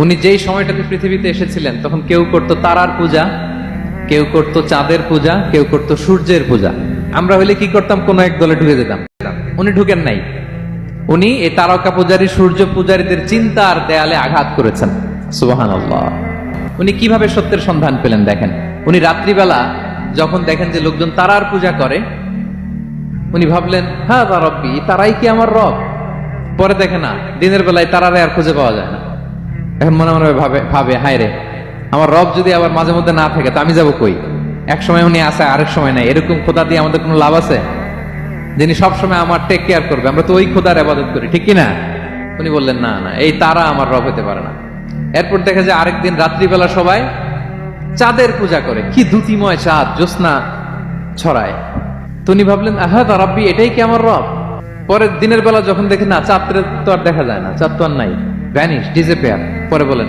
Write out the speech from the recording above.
উনি যেই সময়টাতে পৃথিবীতে এসেছিলেন তখন কেউ করতো তারার পূজা, কেউ করতো চাঁদের পূজা, কেউ করতো সূর্যের পূজা। আমরা হইলে কি করতাম? কোন এক দলে ঢুকে যেতাম। উনি ঢুকেন নাই। উনি এই তারকা পূজারী, সূর্য পূজারীদের চিন্তার দেয়ালে আঘাত করেছেন। সুবহানাল্লাহ। উনি কিভাবে সত্যের সন্ধান পেলেন দেখেন। উনি রাত্রিবেলা যখন দেখেন যে লোকজন তারার পূজা করে, উনি ভাবলেন হ্যাঁ রব্বি, তারাই কি আমার রব? পরে দেখে না, দিনের বেলায় তারারে আর খুঁজে পাওয়া যায় না। এখন মনে মনে ভাবে হায় রে, আমার রব যদি আবার মাঝে মধ্যে না থাকে তো আমি যাবো কই? এক সময় উনি আসে, আরেক সময় নাই। এরকম খোদা দিয়ে আমাদের কোনো লাভ আছে? যিনি সবসময় আমার টেক কেয়ার করবে, আমরা তো ওই খোদার ইবাদত করি, ঠিক কিনা? উনি বললেন না না, এই তারা আমার রব হতে পারে না। এরপর দেখা যায় আরেকদিন রাত্রিবেলা সবাই চাঁদের পূজা করে। কি দ্যুতিময় চাঁদ, জ্যোৎস্না ছড়ায়। তো উনি ভাবলেন আহা রাব্বি, এটাই কি আমার রব? পরের দিনের বেলা যখন দেখেন না, চাঁদ তো আর দেখা যায় না, চাঁদ তো আর নাই, ভ্যানিশ, ডিসঅ্যাপিয়ার। পরে বলেন